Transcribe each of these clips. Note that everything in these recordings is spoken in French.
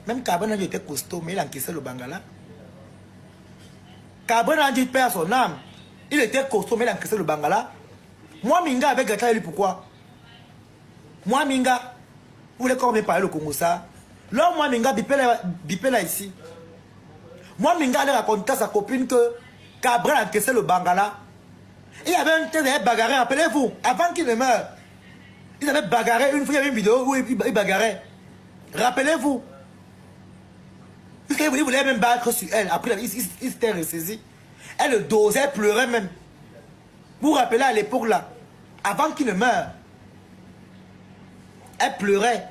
Même Cabana était costaud, mais il encaissait le Bangala. Cabana dit perd son âme. Il était costaud, mais il encaissait le Bangala. Moi, Minga, avec Gata, il pourquoi? Moi, Minga, vous voulez qu'on me parle le Congo ça? Là, moi, Minga, bipé là ici. Moi, Minga, elle racontait à sa copine que Cabral encaissait le Bangala. Il y avait un tel bagarré, rappelez-vous, avant qu'il ne meure. Ils avaient bagarré une fois, il y avait une vidéo où ils bagarraient. Rappelez-vous. Il voulait même battre sur elle. Après, il s'était ressaisi. Elle le dosait, elle pleurait même. Vous vous rappelez à l'époque là, avant qu'il ne meure, elle pleurait.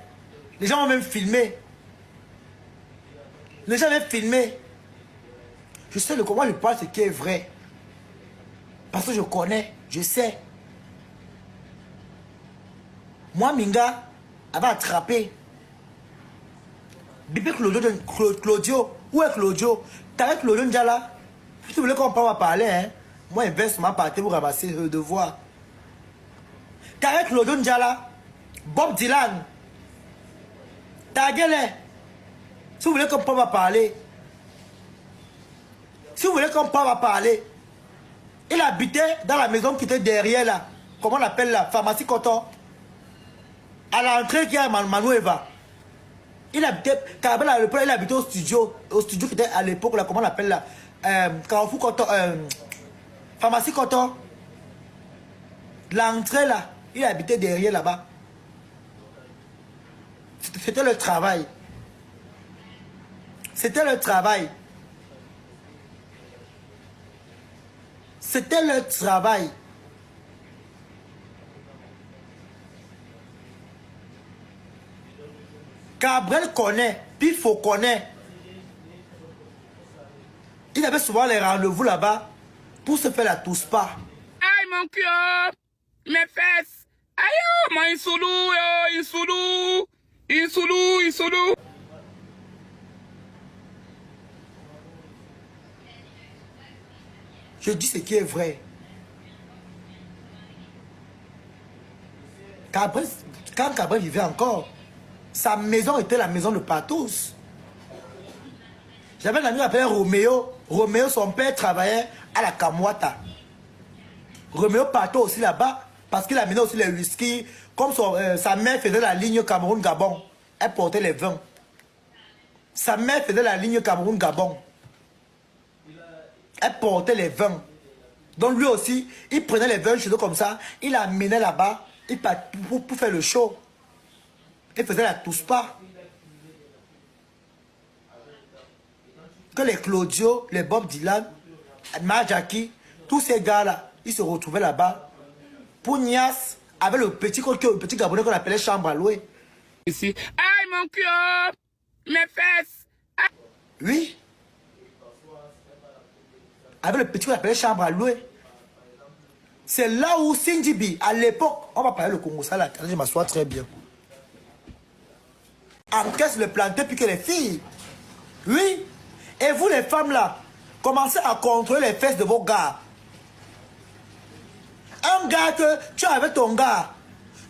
Les gens ont même filmé. Les gens ont même filmé. Je sais de comment je parle, ce qui est vrai. Parce que je connais, je sais. Moi, Minga, avait attrapé. Bébé Claudio. Où est Claudio? T'as Claudio Ndjala? Si tu voulais qu'on parler, hein? Moi, inversement, partez vous ramasser le devoir. T'as Claudio Ndjala? Bob Dylan? T'as gueulé? Si vous voulez qu'on parler. Si vous voulez qu'on parler. Il habitait dans la maison qui était derrière là. Comment on appelle la pharmacie Coton? À l'entrée qui est à Manoueva. Il habitait, il habitait au studio qui était à l'époque, là, comment on appelle là, Carrefour Coton, pharmacie Coton. L'entrée là, il habitait derrière là-bas. C'était le travail. C'était le travail. C'était le travail. Gabriel connaît, puis il faut connaître. Il avait souvent les rendez-vous là-bas pour se faire la tousse-pas. Aïe mon cœur, mes fesses. Aïe, oh, mon insoulou. Je dis ce qui est vrai. Gabriel, quand Gabriel vivait encore, sa maison était la maison de Patos. J'avais un ami appelé Roméo. Roméo, son père travaillait à la Kamwata. Roméo partait aussi là-bas parce qu'il amenait aussi les whisky. Comme sa mère faisait la ligne Cameroun-Gabon, elle portait les vins. Sa mère faisait la ligne Cameroun-Gabon. Elle portait les vins. Donc lui aussi, il prenait les vins chez eux comme ça. Il l'amenait là-bas pour faire le show. Il faisait la tousse-pas. Que les Claudio, les Bob Dylan, Majaki, tous ces gars-là, ils se retrouvaient là-bas. Pour Nias, avec le petit Gabonais qu'on appelait chambre à louer. Ici. Aïe mon cœur, mes fesses. Aïe. Oui. Avec le petit qu'on appelait chambre à louer. C'est là où Sindibi, à l'époque, on va parler le Congo, ça là, je m'assois très bien. Encaisse le planter puis que les filles. Oui. Et vous les femmes là, commencez à contrôler les fesses de vos gars. Un gars que tu as avec ton gars,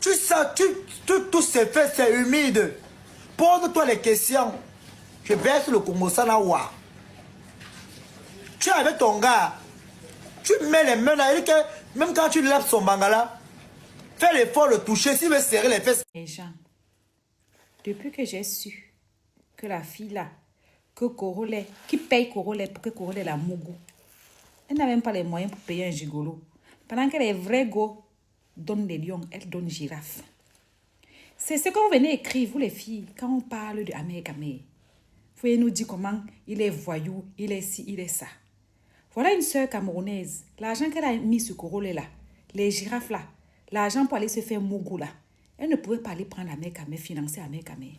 tu sens, tous ces fesses, c'est humide. Pose-toi les questions. Je verse le Congo Sanawa. Tu es avec ton gars, tu mets les mains là, et même quand tu lèves son bangala, fais l'effort de toucher, s'il veut serrer les fesses. Et Jean, depuis que j'ai su que la fille là, que Corolet, qui paye Corolet pour que Corolet la mougou, elle n'a même pas les moyens pour payer un gigolo. Pendant que les vrais go donnent des lions, elle donne girafe. C'est ce que vous venez écrire, vous les filles, quand on parle de Amé Kamé. Vous pouvez nous dire comment il est voyou, il est ci, il est ça. Voilà une sœur camerounaise. L'argent qu'elle a mis sur Corolet là, les girafes là, l'argent pour aller se faire mougou là, elle ne pouvait pas aller prendre Amé Kamé, financer Amé Kamé.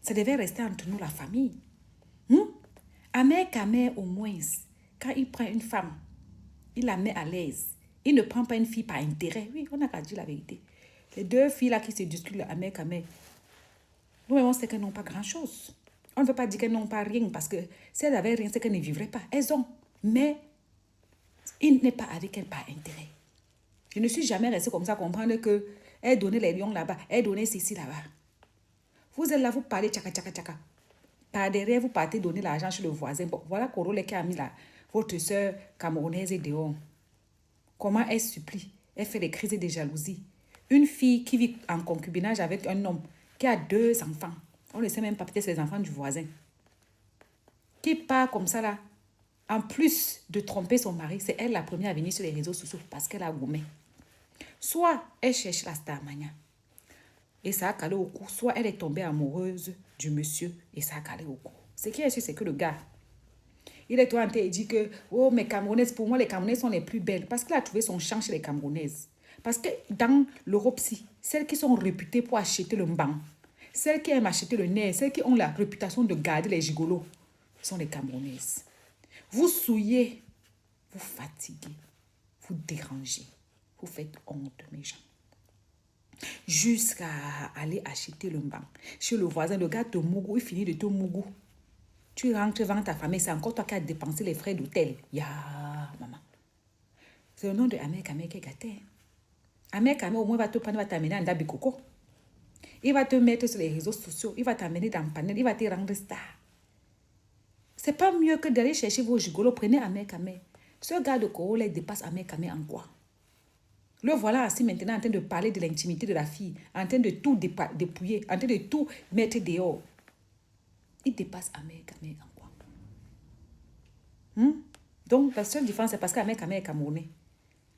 Ça devait rester entre nous, la famille. Amé Kamé, au moins, quand il prend une femme, il la met à l'aise. Il ne prend pas une fille par intérêt. Oui, on n'a qu'à dire la vérité. Les deux filles là qui se discutent, Amé Kamé, nous, on sait qu'elles n'ont pas grand-chose. On ne veut pas dire qu'elles n'ont pas rien parce que si elles n'avaient rien, c'est qu'elles ne vivraient pas. Elles ont. Mais il n'est pas avec elles par intérêt. Je ne suis jamais restée comme ça à comprendre qu'elle donnait les lions là-bas, elle donnait ceci là-bas. Vous êtes là, vous parlez tchaka tchaka tchaka. Par derrière, vous partez donner l'argent chez le voisin. Bon, voilà Korole qui a mis votre soeur camerounaise dehors. Comment elle supplie? Elle fait des crises de jalousie. Une fille qui vit en concubinage avec un homme qui a 2 enfants. On ne sait même pas, peut-être c'est les enfants du voisin. Qui part comme ça là. En plus de tromper son mari, c'est elle la première à venir sur les réseaux sociaux parce qu'elle a gourmet. Soit elle cherche la starmania et ça a calé au cou, soit elle est tombée amoureuse du monsieur et ça a calé au cou. Ce qui est sûr, c'est que le gars, il est tout en train de dire que, oh, mes Camerounaises, pour moi, les Camerounaises sont les plus belles. Parce qu'il a trouvé son champ chez les Camerounaises. Parce que dans l'Europe, celles qui sont réputées pour acheter le mban, celles qui aiment acheter le nez, celles qui ont la réputation de garder les gigolos, sont les Camerounaises. Vous souillez, vous fatiguez, vous dérangez, vous faites honte, mes gens. Jusqu'à aller acheter le mban. Chez le voisin, le gars te mougou, il finit de te mougou. Tu rentres devant ta famille, c'est encore toi qui as dépensé les frais d'hôtel. Ya, maman. C'est le nom de Ahmed Kamé qui est gâté. Ahmed Kamé, au moins, va te prendre, va t'amener en Dabikoko. Il va te mettre sur les réseaux sociaux, il va t'amener dans le panel, il va te rendre star. C'est pas mieux que d'aller chercher vos gigolos. Prenez Ahmed Kamé. Ce gars de Korole dépasse Ahmed Kamé en quoi? Le voilà assis maintenant en train de parler de l'intimité de la fille, en train de tout dépouiller, en train de tout mettre dehors. Il dépasse Ahmed Kamé en quoi? Donc, la seule différence, c'est parce qu'Ahmed Kamé est camerounais.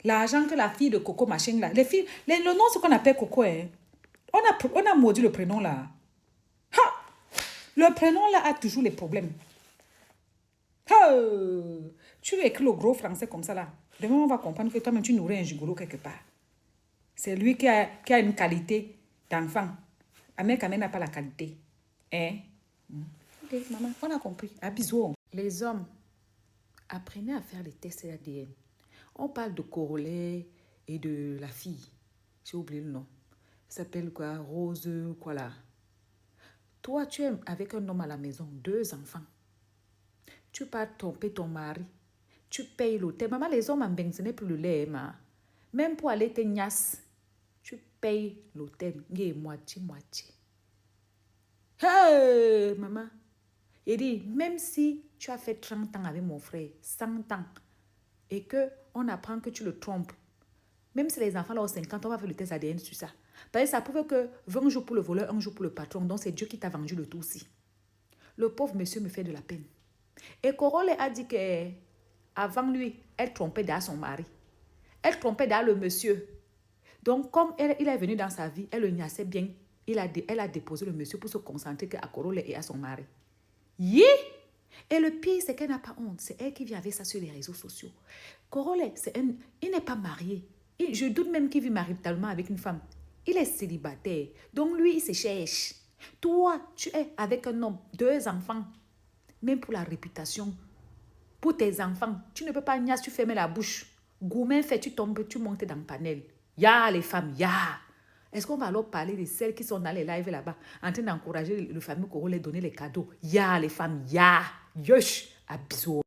L'argent que la fille de Coco machin là, les filles, le nom, ce qu'on appelle Coco, hein, on a maudit le prénom là. Ha! Le prénom là a toujours les problèmes. Ha! Tu lui écris le gros français comme ça là. Demain, on va comprendre que toi-même, tu nourris un gigolo quelque part. C'est lui qui a une qualité d'enfant. Ahmed Kamé n'a pas la qualité. Hein? Ok, maman, on a compris. À bisous. Les hommes, apprenez à faire les tests ADN. On parle de Korole et de la fille. J'ai oublié le nom. Ça s'appelle quoi? Rose, quoi là? Toi, tu es avec un homme à la maison, 2 enfants. Tu pars tromper ton mari. Tu payes l'hôtel. Maman, les hommes en bain, ce n'est plus le lait, ma. Même pour aller te niasse, tu payes l'hôtel. Moitié. Hey, maman. Il dit, même si tu as fait 30 ans avec mon frère, 100 ans, et qu'on apprend que tu le trompes, même si les enfants là ont 50 ans, on va faire le test ADN sur ça. Parce que ça prouve que 20 jours pour le voleur, 1 jour pour le patron. Donc c'est Dieu qui t'a vendu le tout aussi. Le pauvre monsieur me fait de la peine. Et Korole a dit que avant lui, elle trompait déjà son mari. Elle trompait déjà le monsieur. Donc, comme il est venu dans sa vie, elle le niassait bien. Elle a déposé le monsieur pour se concentrer à Korole et à son mari. Yeah! Et le pire, c'est qu'elle n'a pas honte. C'est elle qui vient avec ça sur les réseaux sociaux. Korole, il n'est pas marié. Je doute même qu'il vit maritalement avec une femme. Il est célibataire. Donc, lui, il se cherche. Toi, tu es avec un homme, 2 enfants. Même pour la réputation. Pour tes enfants, tu ne peux pas niasse, tu fermes la bouche. Gourmet fait, tu tombes, tu montes dans le panel. Ya les femmes, ya. Est-ce qu'on va alors parler de celles qui sont dans les lives là-bas, en train d'encourager le fameux Korole, donner les cadeaux? Ya les femmes, ya. Yosh, à bisous.